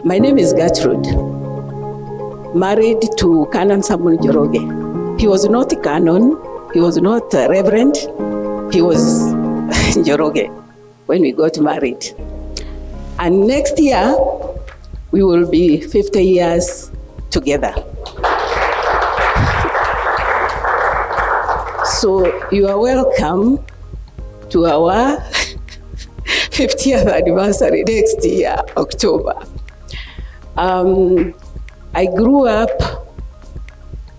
My name is Gertrude, married to Canon Samuel Njoroge. He was not Canon, he was not Reverend, he was Njoroge when we got married. And next year, we will be 50 years together. So you are welcome to our 50th anniversary next year, October. I grew up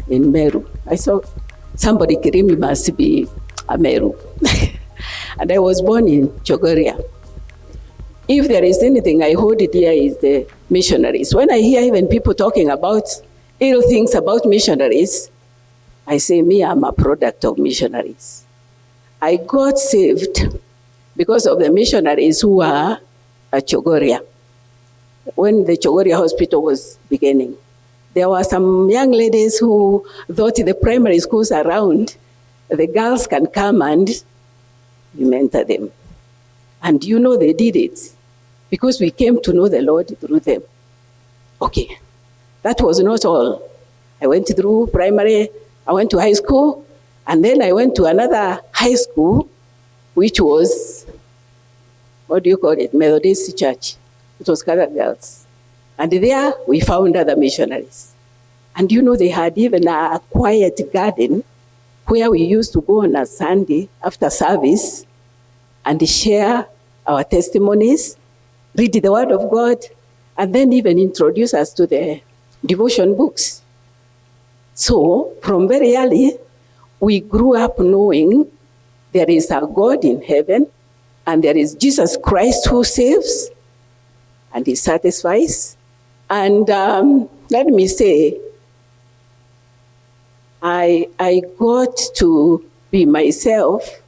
in Meru. I saw somebody Kirimi must be a Meru. And I was born in Chogoria. If there is anything I hold it here is the missionaries. When I hear even people talking about ill things about missionaries, I say, me, I'm a product of missionaries. I got saved because of the missionaries who were at Chogoria. When the Chogoria hospital was beginning, there were some young ladies who thought the primary schools around, the girls can come and we mentor them. And you know they did it because we came to know the Lord through them. Okay, that was not all. I went through primary, I went to high school, and then I went to another high school, which was, what do you call it, Methodist Church. It was colored girls. And there we found other missionaries. And you know, they had even a quiet garden where we used to go on a Sunday after service and share our testimonies, read the Word of God, and then even introduce us to the devotion books. So from very early, we grew up knowing there is a God in heaven and there is Jesus Christ who saves and he satisfies. And let me say, I got to be myself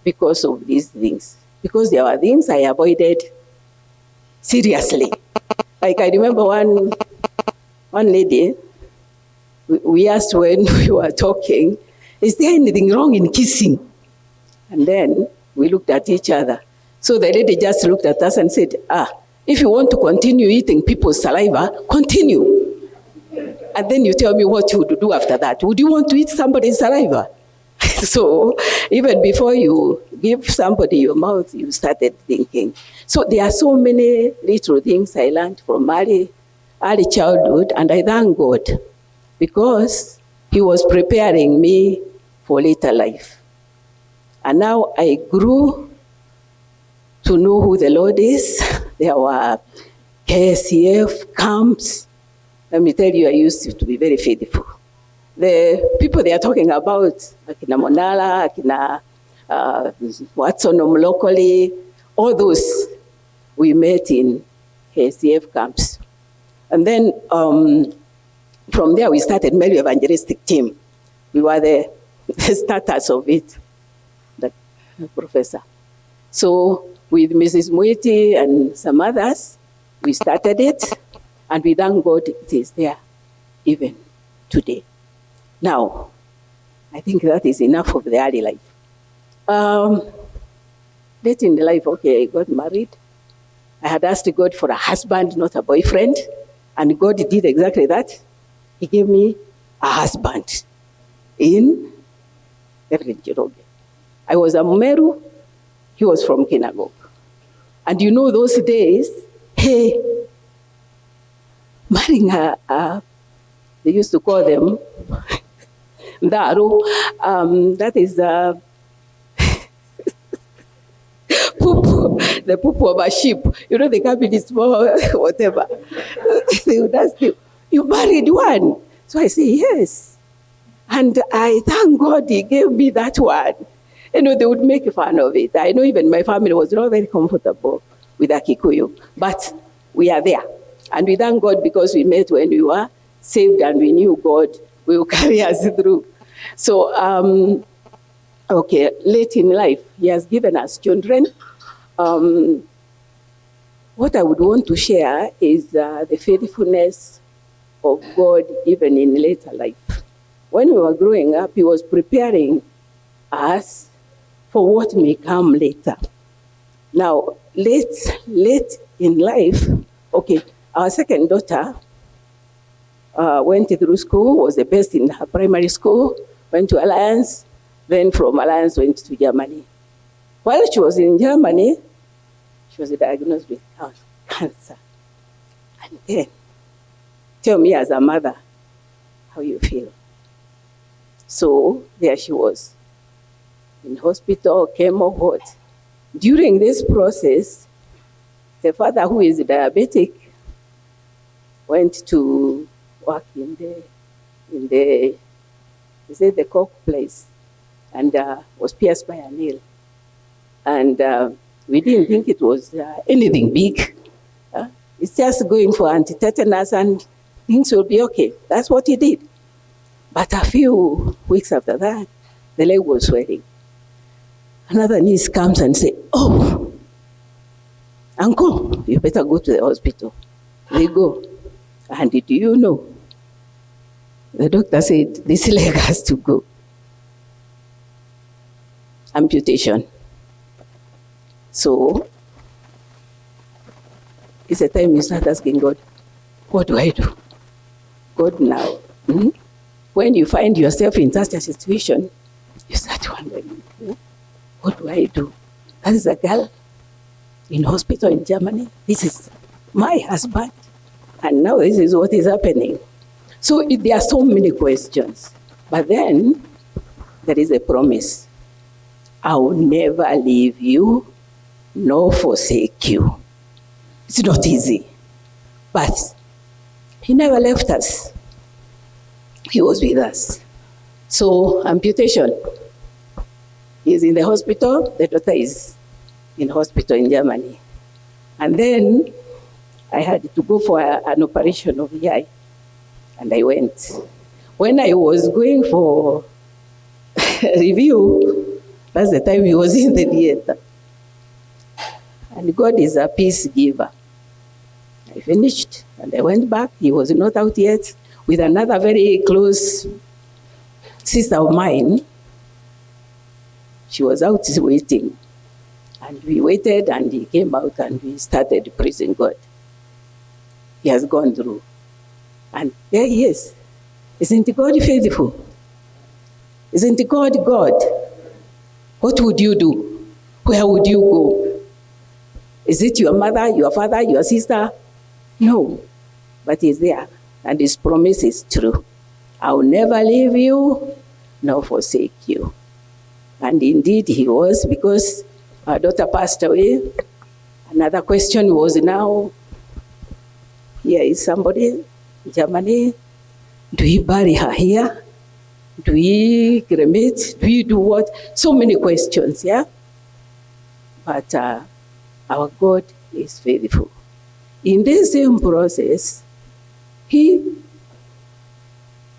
because of these things. Because there were things I avoided seriously. Like I remember one lady, we asked when we were talking, is there anything wrong in kissing? And then we looked at each other. So the lady just looked at us and said, if you want to continue eating people's saliva, continue. And then you tell me what you would do after that. Would you want to eat somebody's saliva? So even before you give somebody your mouth, you started thinking. So there are so many little things I learned from early childhood, and I thank God because he was preparing me for later life. And now I grew to know who the Lord is. There were KSCF camps. Let me tell you, I used to be very faithful. The people they are talking about, Akina Monala, Akina Watson locally, all those we met in KSCF camps. And then from there we started Mary Evangelistic Team. We were the starters of it, the professor. So with Mrs. Mwiti and some others, we started it, and we thank God it is there even today. Now, I think that is enough of the early life. Late in the life, okay, I got married. I had asked God for a husband, not a boyfriend, and God did exactly that. He gave me a husband in Reverend Njoroge. I was a Meru, he was from Kinagok. And you know those days, hey, marrying they used to call them Ndaru, that is the poop of a sheep. You know, they come in small, whatever. They would ask you, you married one? So I say, yes. And I thank God he gave me that one. You know, they would make fun of it. I know even my family was not very comfortable with a Kikuyu, but we are there. And we thank God because we met when we were saved and we knew God will carry us through. So, okay, late in life, he has given us children. What I would want to share is the faithfulness of God even in later life. When we were growing up, he was preparing us for what may come later. Now, late in life, okay, Our second daughter went through school, was the best in her primary school, went to Alliance, then from Alliance went to Germany. While she was in Germany, she was diagnosed with cancer. And then, tell me as a mother how you feel. So there she was, in hospital, chemo, what. During this process, the father, who is diabetic, went to work in the coke place, and was pierced by a nail. And we didn't think it was anything big. It's just going for anti-tetanus and things will be okay. That's what he did. But a few weeks after that, the leg was swelling. Another niece comes and says, "Oh, uncle, you better go to the hospital." They go. And do you know? The doctor said, this leg has to go. Amputation. So, it's a time you start asking God, what do I do? God now. When you find yourself in such a situation, you start wondering, what do I do? That is a girl in hospital in Germany. This is my husband. And now this is what is happening. So there are so many questions. But then there is a promise. I will never leave you nor forsake you. It's not easy. But he never left us. He was with us. So amputation. He is in the hospital. The daughter is in hospital in Germany. And then I had to go for an operation of the eye. And I went. When I was going for review, that's the time he was in the theater. And God is a peace giver. I finished and I went back. He was not out yet, with another very close sister of mine. She was out waiting. And we waited and he came out and we started praising God. He has gone through. And there he is. Isn't God faithful? Isn't God God? What would you do? Where would you go? Is it your mother, your father, your sister? No. But he's there. And his promise is true. I will never leave you nor forsake you. And indeed he was, because our daughter passed away. Another question was now, here is somebody in Germany. Do we bury her here? Do we cremate? Do we do what? So many questions, yeah? But our God is faithful. In this same process, he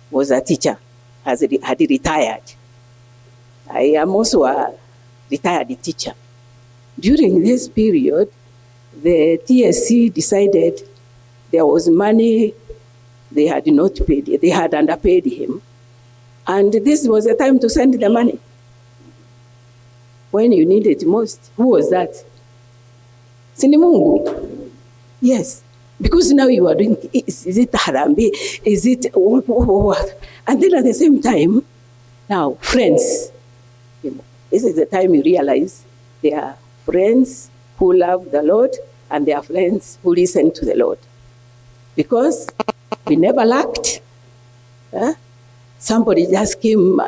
was a teacher, had retired. I am also a retired teacher. During this period, the TSC decided there was money they had not paid, they had underpaid him. And this was the time to send the money. When you need it most. Who was that? Sini Mungu. Yes. Because now you are doing, is it harambe? Is it what? And then at the same time, now, friends. This is the time you realize there are friends who love the Lord and there are friends who listen to the Lord. Because we never lacked. Somebody just came,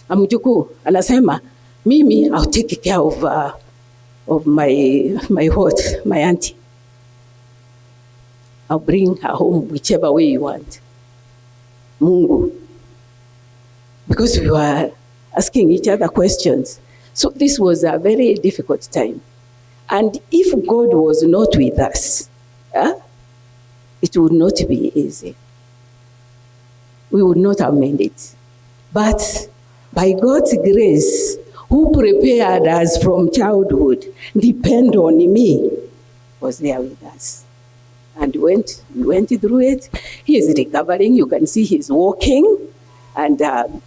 Amjuku, anasema, Mimi, I'll take care of my auntie. I'll bring her home whichever way you want. Mungu. Because we were asking each other questions. So this was a very difficult time. And if God was not with us, it would not be easy. We would not have made it. But by God's grace, who prepared us from childhood, depend on me, was there with us. And we went through it. He is recovering. You can see he's walking. And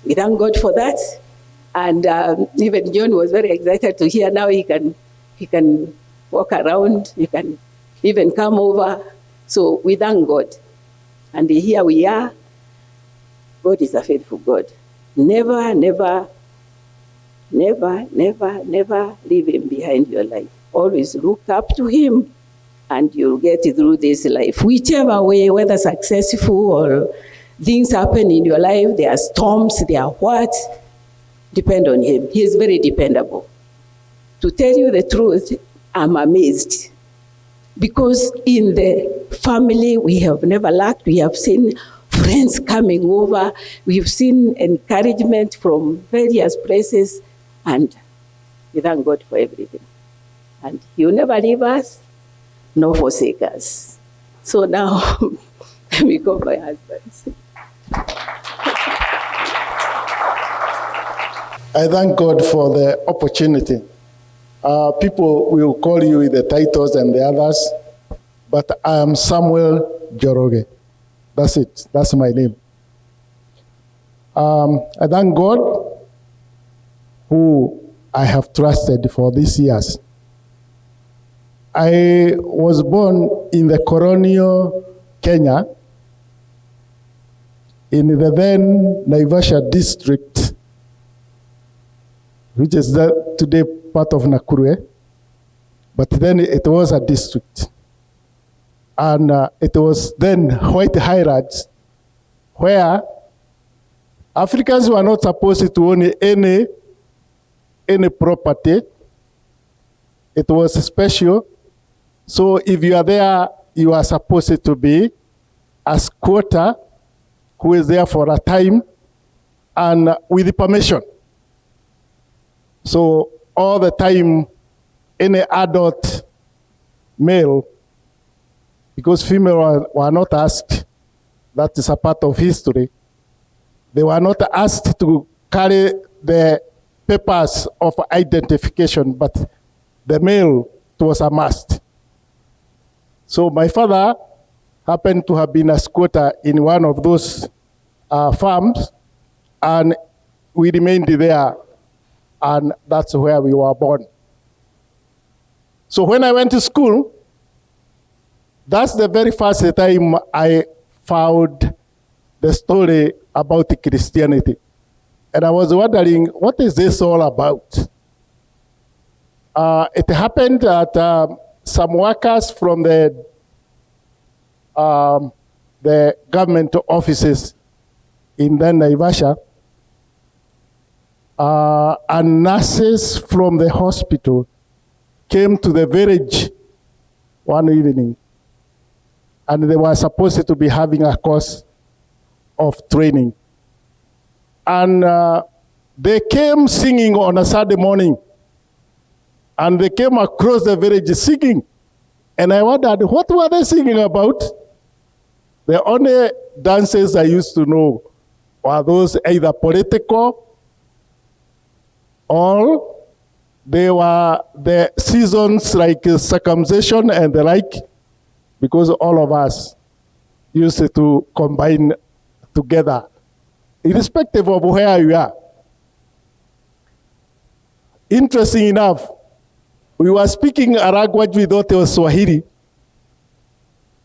we thank God for that. And even John was very excited to hear now he can walk around. He even come over. So we thank God. And here we are. God is a faithful God. Never, never, never, never, never leave him behind your life. Always look up to him and you'll get through this life. Whichever way, whether successful or things happen in your life, there are storms, there are what, depend on him. He is very dependable. To tell you the truth, I'm amazed. Because in the family, we have never lacked. We have seen friends coming over. We've seen encouragement from various places. And we thank God for everything. And he'll never leave us, nor forsake us. So now, let me call my husband. I thank God for the opportunity. People will call you with the titles and the others, but I am Samuel Joroge. That's it. That's my name. I thank God who I have trusted for these years. I was born in the colonial Kenya, in the then Naivasha district, which is today part of Nakuru, but then it was a district. And it was then white highlands, where Africans were not supposed to own any property. It was special. So if you are there, you are supposed to be a squatter who is there for a time and with permission. So all the time, any adult male, because female were not asked, that is a part of history, they were not asked to carry the papers of identification, but the male, it was a must. So my father happened to have been a squatter in one of those farms, and we remained there, and that's where we were born. So when I went to school, that's the very first time I found the story about Christianity. And I was wondering, what is this all about? It happened that some workers from the government offices in then Naivasha and nurses from the hospital came to the village one evening, and they were supposed to be having a course of training. And they came singing on a Saturday morning, and they came across the village singing. And I wondered, what were they singing about? The only dances I used to know were those either political or they were the seasons like circumcision and the like, because all of us used to combine together, irrespective of where you are. Interesting enough, we were speaking a language we thought it was Swahili,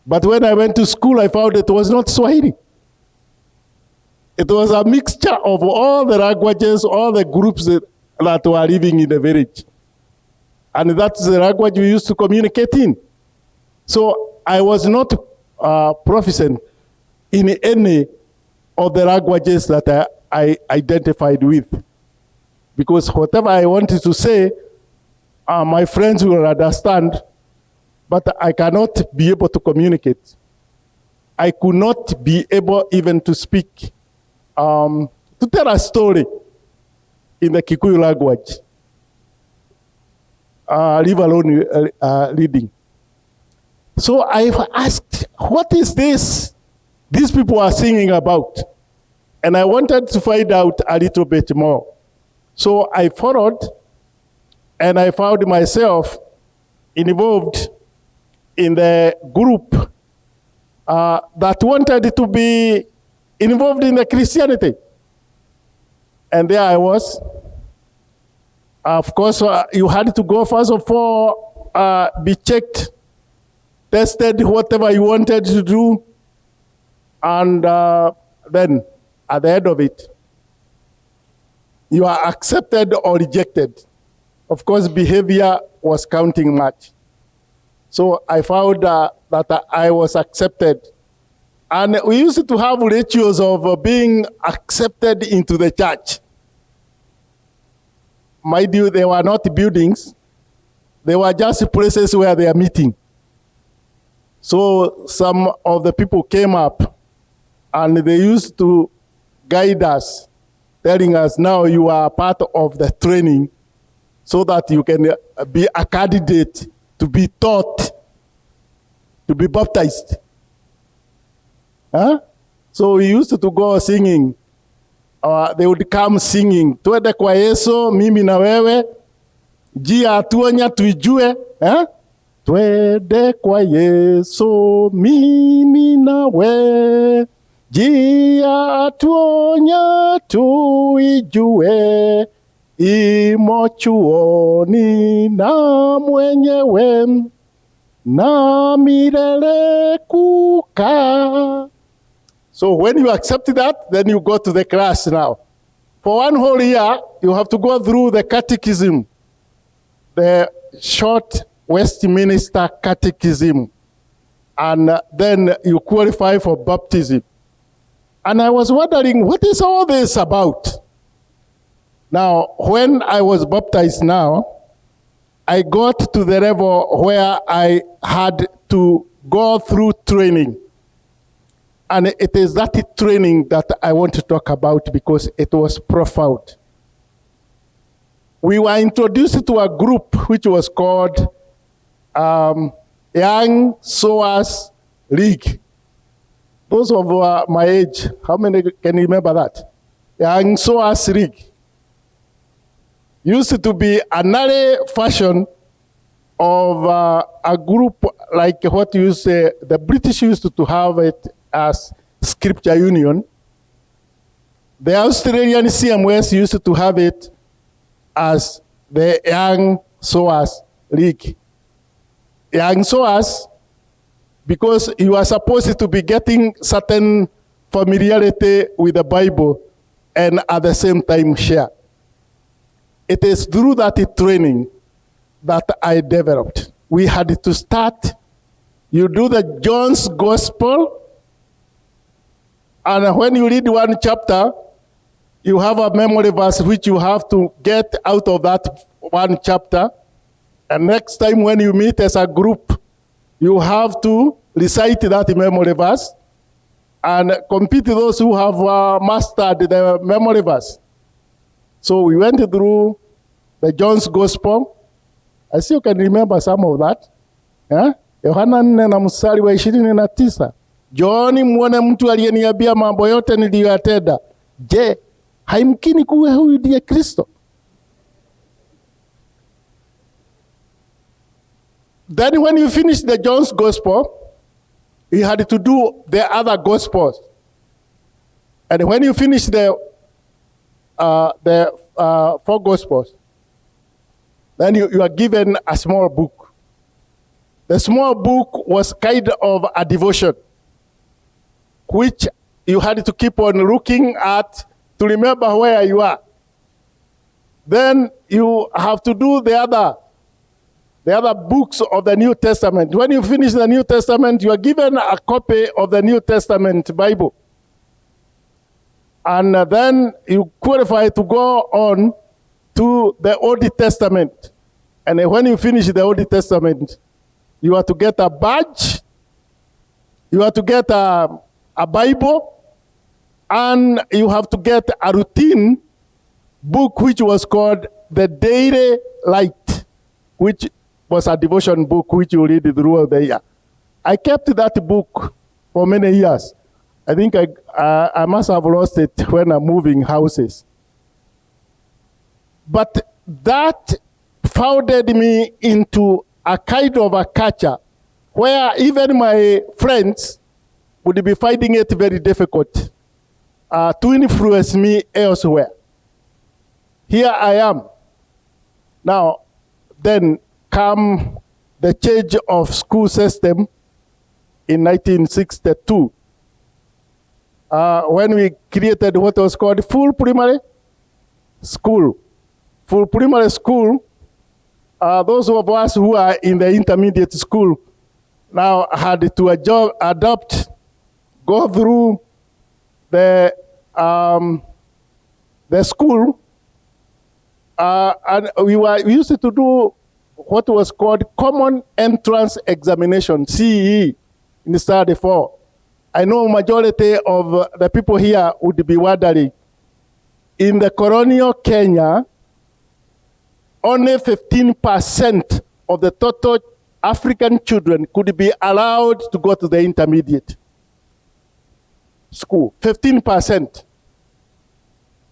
but when I went to school, I found it was not Swahili. It was a mixture of all the languages, all the groups that were living in the village. And that's the language we used to communicate in. So I was not proficient in any of the languages that I identified with. Because whatever I wanted to say, my friends will understand, but I cannot be able to communicate. I could not be able even to speak, to tell a story in the Kikuyu language, leave alone reading. So I've asked, what is this these people are singing about? And I wanted to find out a little bit more. So I followed, and I found myself involved in the group that wanted to be involved in the Christianity. And there I was. Of course, you had to go first of all, be checked tested whatever you wanted to do, and then at the end of it, you are accepted or rejected. Of course, behavior was counting much. So I found that I was accepted. And we used to have rituals of being accepted into the church. Mind you, they were not buildings. They were just places where they are meeting. So some of the people came up and they used to guide us, telling us, now you are part of the training so that you can be a candidate to be taught, to be baptized. Huh? So we used to go singing. They would come singing, twende kwa Yesu, mimi na wewe, jia atuonya tuijue. Twende kwa Yesu, mimi na wewe, jia atuonya tuijue, imo chuoni na mwenyewe, na milele kukaa. So when you accept that, then you go to the class now. For one whole year, you have to go through the catechism, the short Westminster Catechism, and then you qualify for baptism. And I was wondering, what is all this about? Now, when I was baptized now, I got to the level where I had to go through training. And it is that training that I want to talk about because it was profound. We were introduced to a group which was called Young Sowers League. Those of my age, how many can remember that? Young Sowers League. Used to be an early fashion of a group like what you say, the British used to have it as Scripture Union. The Australian CMS used to have it as the Young Sowers League. Young Sowers, because you are supposed to be getting certain familiarity with the Bible and at the same time share. It is through that training that I developed. We had to start, you do the John's Gospel, and when you read one chapter, you have a memory verse which you have to get out of that one chapter. And next time when you meet as a group, you have to recite that memory verse and compete those who have mastered the memory verse. So we went through the John's Gospel. I see you can remember some of that. Yohana 4 na mstari wa 29. John, muone mtu aliyeniambia mambo yote niliyoyatenda. Je, haimkini kuwa huyu ndiye Kristo? Then when you finish the John's Gospel, you had to do the other Gospels. And when you finish the 4 Gospels, then you are given a small book. The small book was kind of a devotion, which you had to keep on looking at to remember where you are. Then you have to do the other books of the New Testament. When you finish the New Testament, you are given a copy of the New Testament Bible. And then you qualify to go on to the Old Testament. And when you finish the Old Testament, you are to get a badge, you are to get a Bible, and you have to get a routine book which was called The Daily Light, which was a devotion book which you read throughout the year. I kept that book for many years. I think I must have lost it when I'm moving houses. But that founded me into a kind of a culture where even my friends would be finding it very difficult to influence me elsewhere. Here I am. Now, then come the change of school system in 1962, when we created what was called full primary school. Full primary school, those of us who are in the intermediate school now had to go through the school, and we used to do what was called Common Entrance Examination, CEE, in Study 4. I know majority of the people here would be wondering, in the colonial Kenya, only 15% of the total African children could be allowed to go to the intermediate school. 15%.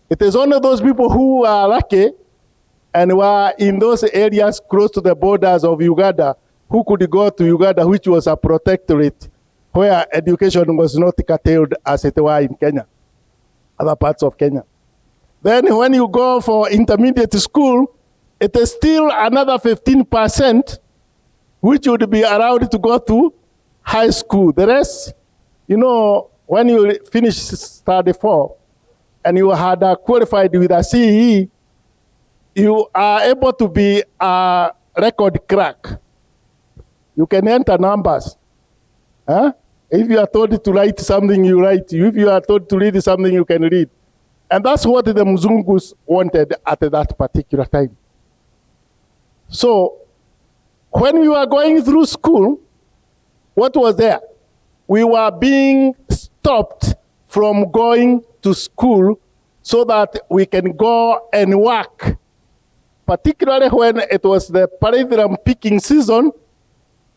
It is only those people who are lucky and were in those areas close to the borders of Uganda who could go to Uganda, which was a protectorate, where education was not curtailed as it were in Kenya, other parts of Kenya. Then when you go for intermediate school, it is still another 15% which would be allowed to go to high school. The rest, you know, when you finish Study 4 and you had qualified with a CE, you are able to be a record crack. You can enter numbers. Huh? If you are told to write something, you write. If you are told to read something, you can read. And that's what the Mzungus wanted at that particular time. So when we were going through school, what was there? We were being stopped from going to school so that we can go and work. Particularly when it was the paradram picking season,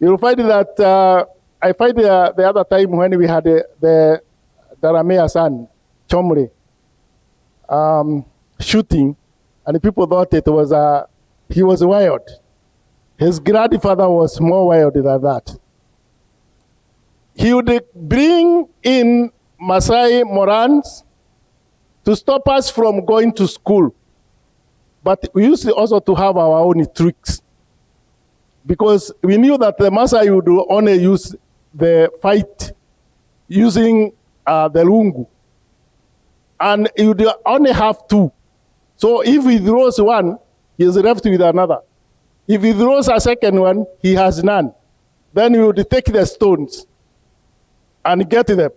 you'll find that, I find the other time when we had the Daramea son, Chomri, shooting, and people thought it was he was wild. His grandfather was more wild than that. He would bring in Maasai Morans to stop us from going to school. But we used also to have our own tricks, because we knew that the Maasai would only use the fight using the lungu. And he would only have two. So if he throws one, he is left with another. If he throws a second one, he has none. Then he would take the stones and get them.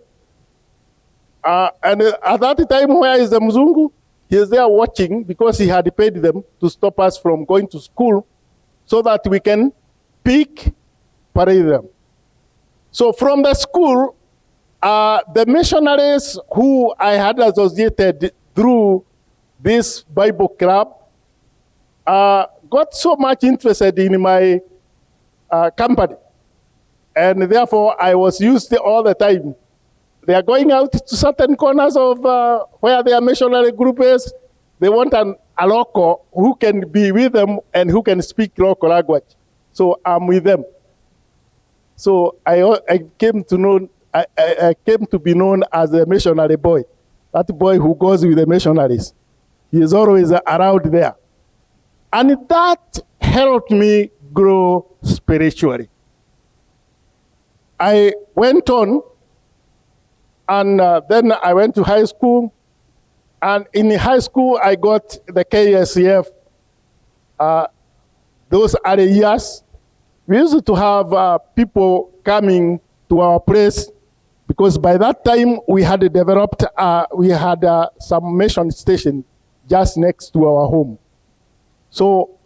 And at that time, where is the Mzungu? He is there watching, because he had paid them to stop us from going to school so that we can pick paradram. So from the school, the missionaries who I had associated through this Bible club got so much interested in my company. And therefore, I was used all the time. They are going out to certain corners of where their missionary group is. They want a local who can be with them and who can speak local language. So I'm with them. So I came to know, I came to be known as a missionary boy. That boy who goes with the missionaries. He is always around there. And that helped me grow spiritually. I went on, and then I went to high school. And in high school, I got the KSCF. Those early years, we used to have people coming to our place, because by that time we had developed, we had some mission station just next to our home. So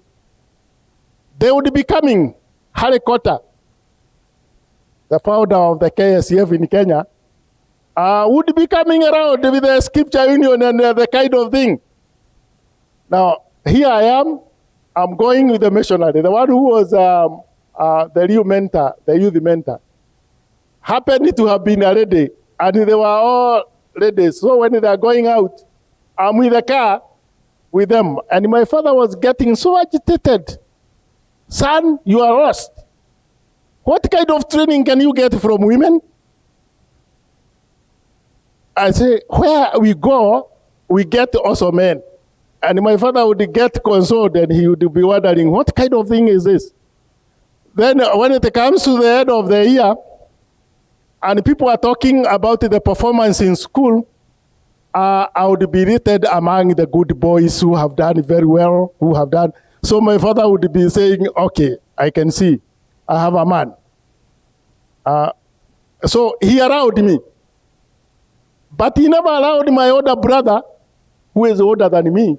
they would be coming. Harry Cotter, the founder of the KSCF in Kenya, would be coming around with the scripture union and the kind of thing. Now, here I am, I'm going with the missionary, the one who was the new mentor, the youth mentor, happened to have been a lady, and they were all ladies. So when they are going out, I'm with the car with them. And my father was getting so agitated. Son, you are lost. What kind of training can you get from women? I say, where we go, we get also men. And my father would get consoled, and he would be wondering, what kind of thing is this? Then when it comes to the end of the year, and people are talking about the performance in school, I would be rated among the good boys who have done very well, who have done. So my father would be saying, okay, I can see, I have a man. So he allowed me. But he never allowed my older brother, who is older than me,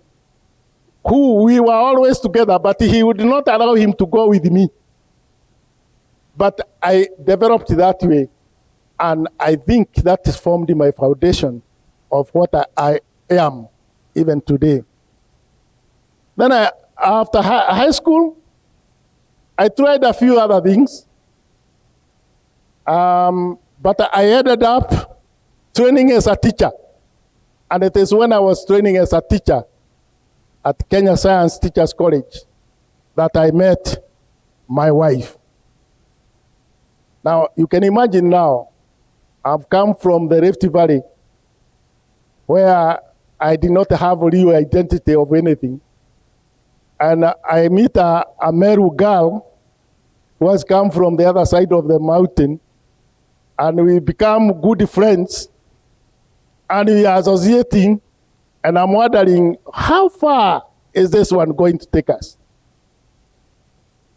who we were always together, but he would not allow him to go with me. But I developed that way, and I think that has formed my foundation of what I am even today. Then after high school, I tried a few other things, but I ended up training as a teacher. And it is when I was training as a teacher at Kenya Science Teachers College that I met my wife. Now, you can imagine now, I've come from the Rift Valley where I did not have a real identity of anything. And I meet a Meru girl who has come from the other side of the mountain, and we become good friends, and we are associating, and I'm wondering, how far is this one going to take us?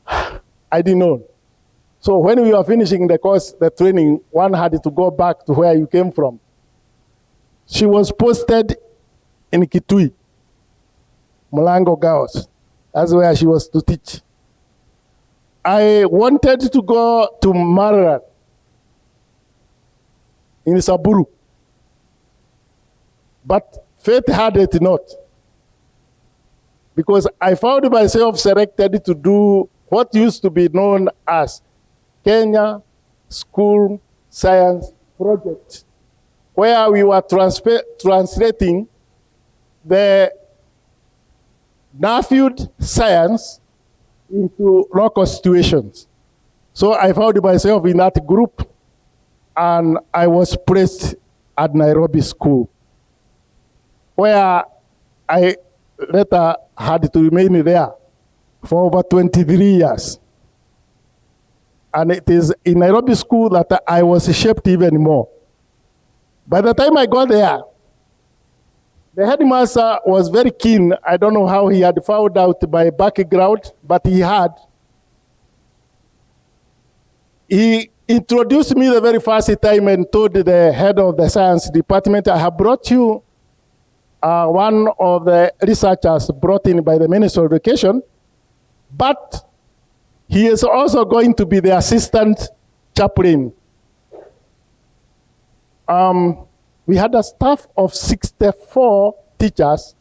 I didn't know. So when we were finishing the course, the training, one had to go back to where you came from. She was posted in Kitui, Mulango Girls. That's where she was to teach. I wanted to go to Marara in Saburu, but fate had it not, because I found myself selected to do what used to be known as Kenya School Science Project, where we were translating the Nuffield science into local situations. So I found myself in that group, and I was placed at Nairobi School, where I later had to remain there for over 23 years. And it is in Nairobi School that I was shaped even more. By the time I got there, the headmaster was very keen. I don't know how he had found out my background, but he had. He introduced me the very first time and told the head of the science department, I have brought you one of the researchers brought in by the Ministry of Education, but he is also going to be the assistant chaplain. We had a staff of 64 teachers,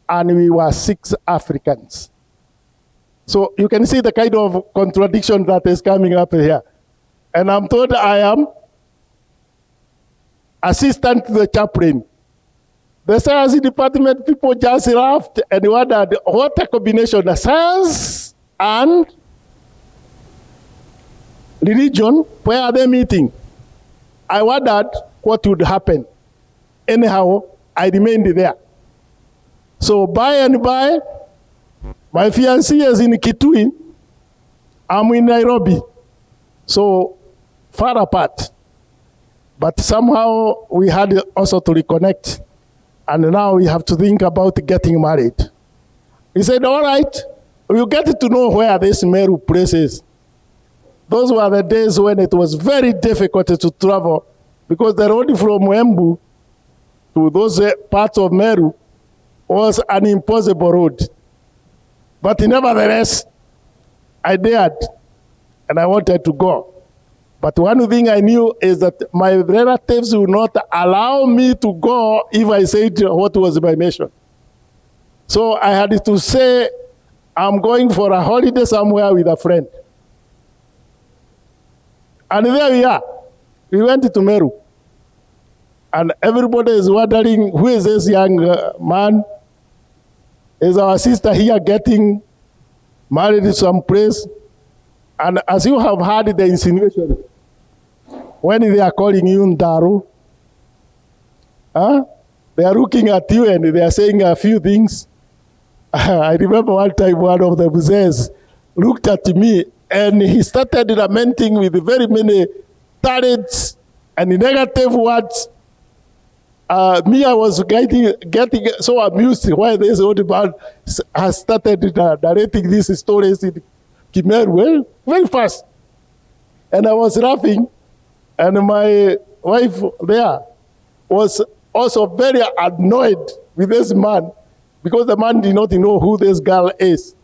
and we were 6 Africans. So you can see the kind of contradiction that is coming up here. And I'm told I am assistant to the chaplain. The science department people just laughed and wondered, what a combination of science and religion, where are they meeting? I wondered what would happen. Anyhow, I remained there. So by and by, my fiancé is in Kitui, I'm in Nairobi. So far apart. But somehow we had also to reconnect. And now we have to think about getting married. He said, all right, we'll get to know where this Meru place is. Those were the days when it was very difficult to travel, because the road from Embu to those parts of Meru was an impossible road. But nevertheless, I dared, and I wanted to go. But one thing I knew is that my relatives would not allow me to go if I said what was my mission. So I had to say, I'm going for a holiday somewhere with a friend. And there we are. We went to Meru. And everybody is wondering, who is this young man? Is our sister here getting married to some place? And as you have heard the insinuation, when they are calling you Ndaru, they are looking at you and they are saying a few things. I remember one time one of the museums looked at me and he started lamenting with very many talents And the negative words, me, I was getting so amused while this old man has started narrating these stories in Khmer, well, very fast. And I was laughing, and my wife there was also very annoyed with this man because the man did not know who this girl is.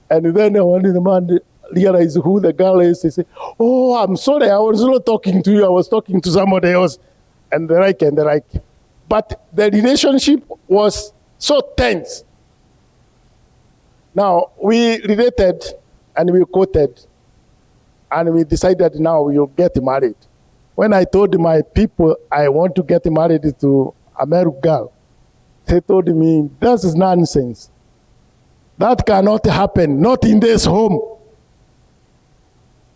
And then when the man realized who the girl is, he said, "Oh, I'm sorry, I was not talking to you, I was talking to somebody else," and the like and the like. But the relationship was so tense. Now, we related and we quoted, and we decided now we will get married. When I told my people I want to get married to a Meru girl, they told me, "This is nonsense. That cannot happen, not in this home."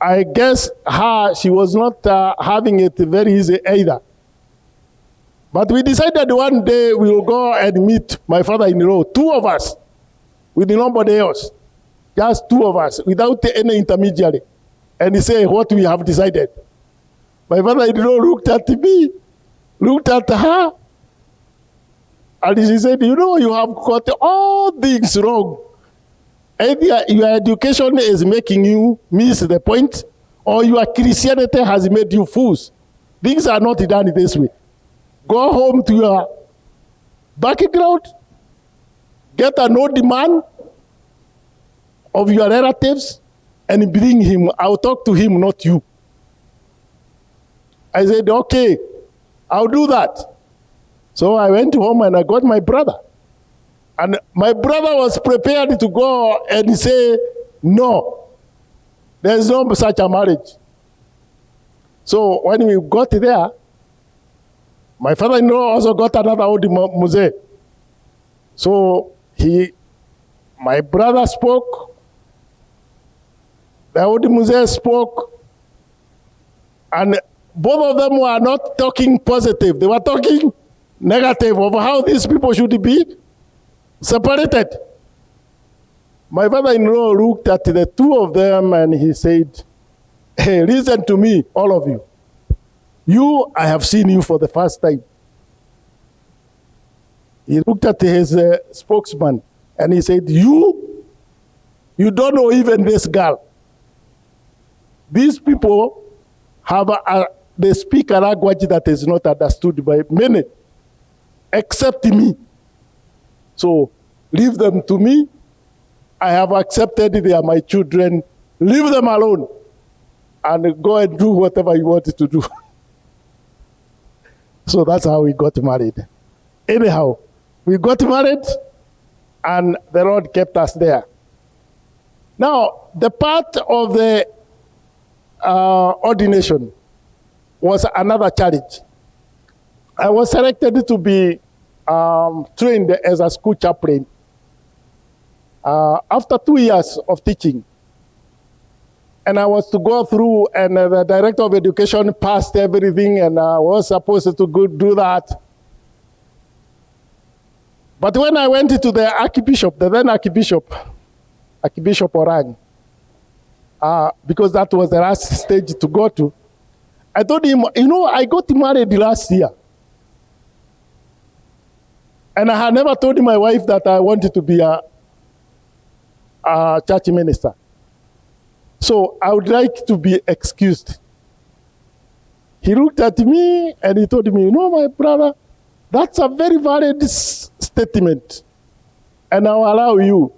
I guess she was not having it very easy either. But we decided one day we will go and meet my father-in-law, two of us, with nobody else, just two of us, without any intermediary. And he said, "What we have decided." My father-in-law looked at me, looked at her, and he said, "You have got all things wrong. Either your education is making you miss the point, or your Christianity has made you fools. Things are not done this way. Go home to your background, get an old man of your relatives, and bring him. I'll talk to him, not you." I said, "Okay, I'll do that." So I went home and I got my brother. And my brother was prepared to go and say, "No, there's no such a marriage." So when we got there, my father-in-law also got another old muse. So my brother spoke, the old muse spoke, and both of them were not talking positive. They were talking negative of how these people should be separated. My father-in-law looked at the two of them and he said, "Hey, listen to me, all of you. I have seen you for the first time." He looked at his spokesman and he said, you don't know even this girl. These people they speak a language that is not understood by many, except me. So leave them to me. I have accepted they are my children. Leave them alone and go and do whatever you want to do." So that's how we got married. Anyhow, we got married and the Lord kept us there. Now, the part of the ordination was another challenge. I was selected to be trained as a school chaplain. After 2 years of teaching, and I was to go through, and the director of education passed everything, and I was supposed to go do that. But when I went to the Archbishop, the then Archbishop Orang, because that was the last stage to go to, I told him, I got married last year. And I had never told my wife that I wanted to be a church minister. So I would like to be excused. He looked at me and he told me, my brother, that's a very valid statement. And I'll allow you.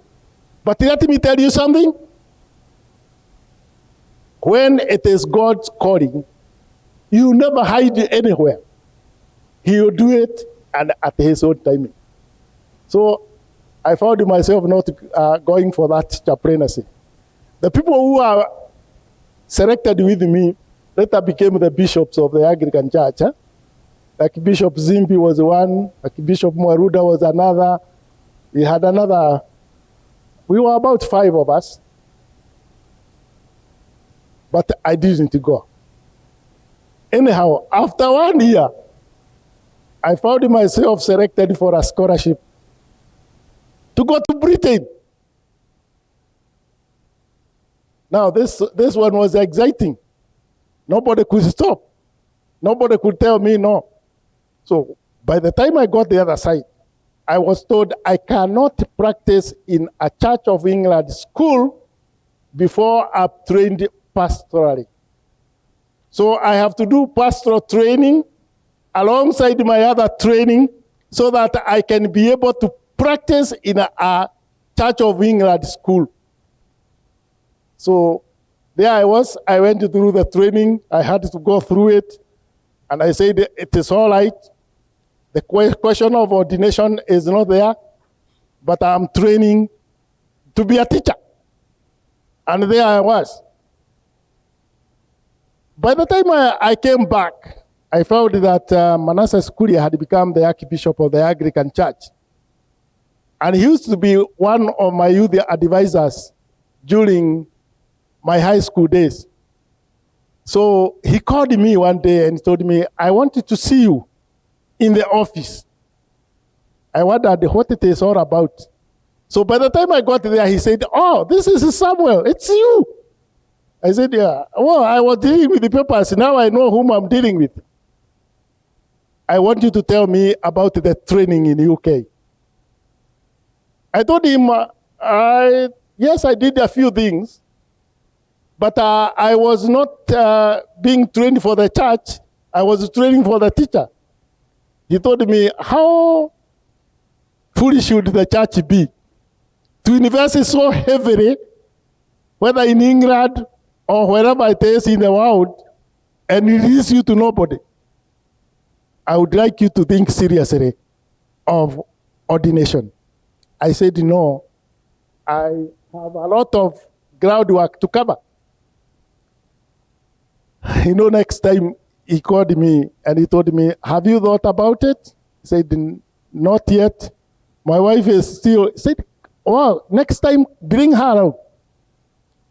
But let me tell you something. When it is God's calling, you never hide anywhere. He will do it and at his own timing. So I found myself not going for that chaplaincy. The people who are selected with me later became the bishops of the Anglican Church. Like Bishop Zimbi was one, like Bishop Mwaruda was another. We had another. We were about 5 of us. But I didn't go. Anyhow, after 1 year, I found myself selected for a scholarship to go to Britain. Now, this one was exciting. Nobody could stop. Nobody could tell me no. So by the time I got the other side, I was told I cannot practice in a Church of England school before I've trained pastorally. So I have to do pastoral training alongside my other training so that I can be able to practice in a Church of England school. So there I was. I went through the training. I had to go through it. And I said, it is all right. The question of ordination is not there, but I'm training to be a teacher. And there I was. By the time I came back, I found that Manasseh Skuria had become the Archbishop of the Anglican Church. And he used to be one of my youth advisors during my high school days. So he called me one day and told me, I wanted to see you in the office. I wondered what it is all about. So by the time I got there, he said, oh, this is Samuel, it's you. I said, yeah, well, I was dealing with the papers. Now I know whom I'm dealing with. I want you to tell me about the training in the UK. I told him, yes, I did a few things, but I was not being trained for the church. I was training for the teacher. He told me, how foolish should the church be to invest so heavily, whether in England or wherever it is in the world, and release you to nobody? I would like you to think seriously of ordination. I said, no, I have a lot of groundwork to cover. Next time he called me and he told me, have you thought about it? I said, not yet. My wife is still, said, well, next time bring her out.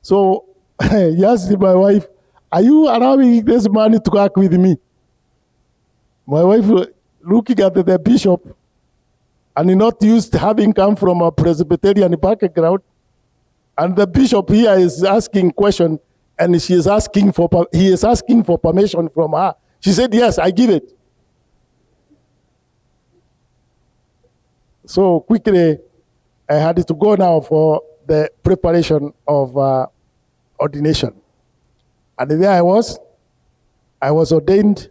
So he asked my wife, are you allowing this man to work with me? My wife looking at the bishop and not used to having come from a Presbyterian background. And the bishop here is asking question, and he is asking for permission from her. She said, yes, I give it. So quickly, I had to go now for the preparation of ordination. And there I was ordained,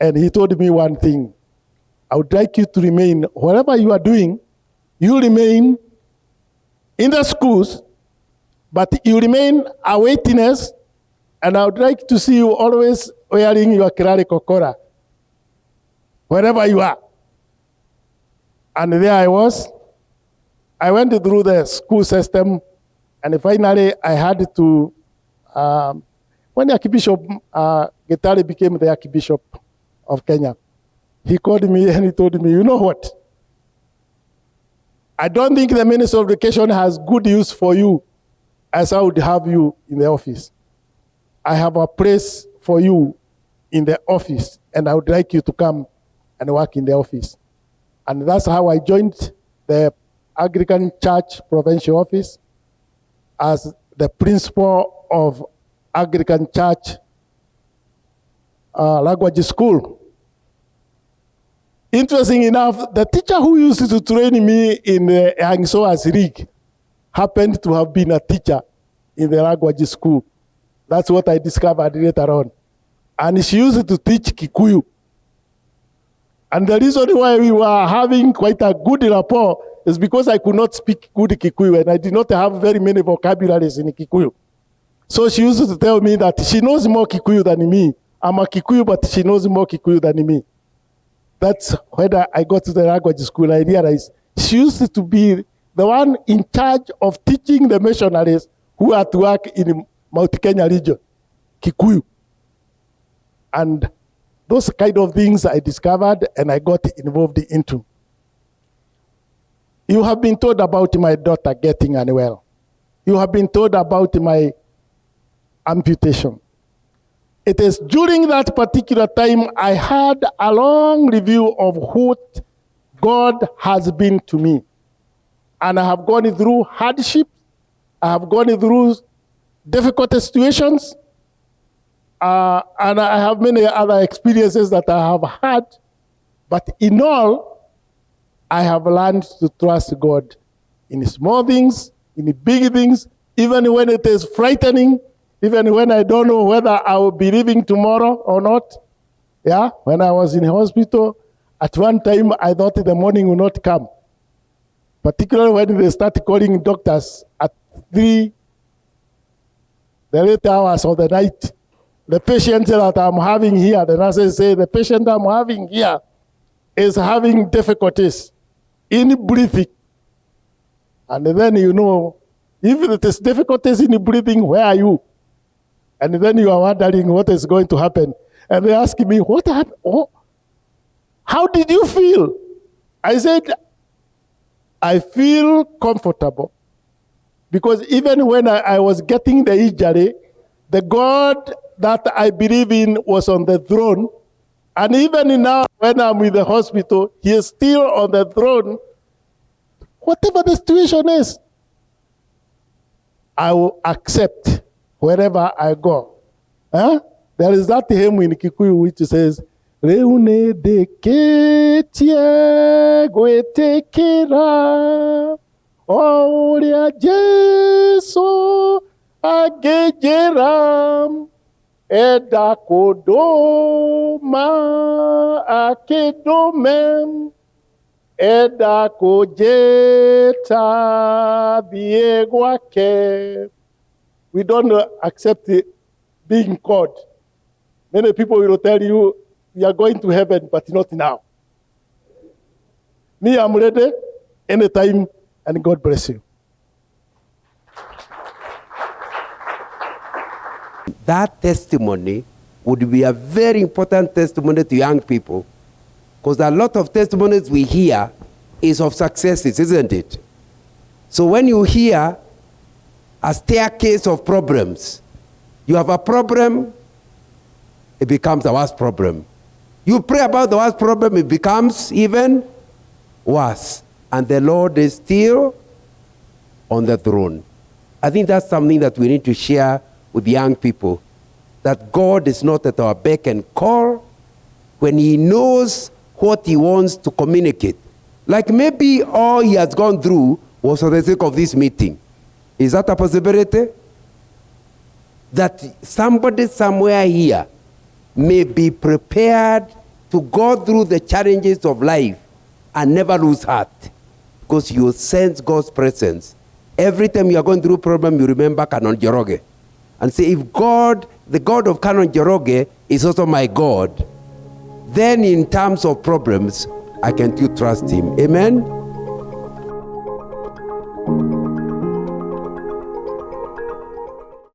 and he told me one thing. I would like you to remain, wherever you are doing, you remain in the schools, but you remain a witness, and I would like to see you always wearing your clerical collar, wherever you are. And there I was. I went through the school system, and finally I had to, when the Archbishop Gertrude became the Archbishop of Kenya, he called me and he told me, you know what? I don't think the Minister of Education has good use for you as I would have you in the office. I have a place for you in the office, and I would like you to come and work in the office. And that's how I joined the Anglican Church Provincial Office as the principal of Anglican Church Language School. Interesting enough, the teacher who used to train me in the Angsoas League happened to have been a teacher in the language school. That's what I discovered later on. And she used to teach Kikuyu. And the reason why we were having quite a good rapport is because I could not speak good Kikuyu, and I did not have very many vocabularies in Kikuyu. So she used to tell me that she knows more Kikuyu than me. I'm a Kikuyu, but she knows more Kikuyu than me. That's when I got to the language school, I realized she used to be the one in charge of teaching the missionaries who are to work in Mount Kenya region, Kikuyu. And those kind of things I discovered and I got involved into. You have been told about my daughter getting unwell. You have been told about my amputation. It is during that particular time I had a long review of what God has been to me. And I have gone through hardship. I have gone through difficult situations. And I have many other experiences that I have had. But in all, I have learned to trust God in small things, in big things, even when it is frightening, even when I don't know whether I will be living tomorrow or not. Yeah, when I was in hospital, at one time I thought the morning will not come. Particularly when they start calling doctors at 3, the late hours of the night. The patient that I'm having here, the nurses say, the patient I'm having here is having difficulties in breathing. And then you know, if it is difficulties in breathing, where are you? And then you are wondering what is going to happen. And they ask me, what happened? Oh, how did you feel? I said, I feel comfortable. Because even when I was getting the injury, the God that I believe in was on the throne. And even now, when I'm in the hospital, he is still on the throne. Whatever the situation is, I will accept wherever I go. Huh? There is that hymn in Kikuyu which says, Reune de ketie gwetekera Oria Jesu agejeram Eda kodoma akedomem Eda kojeta biegwake. We don't accept it being called. Many people will tell you, you are going to heaven, but not now. Me, I'm ready anytime, and God bless you. That testimony would be a very important testimony to young people, because a lot of testimonies we hear is of successes, isn't it? So when you hear a staircase of problems, you have a problem, it becomes the worst problem. You pray about the worst problem, it becomes even worse. And the Lord is still on the throne. I think that's something that we need to share with young people, that God is not at our beck and call when he knows what he wants to communicate. Like maybe all he has gone through was for the sake of this meeting. Is that a possibility? That somebody somewhere here may be prepared to go through the challenges of life and never lose heart, because you sense God's presence. Every time you are going through a problem, you remember Canon Njoroge and say, if God, the God of Canon Njoroge, is also my God, then in terms of problems, I can still trust him. Amen?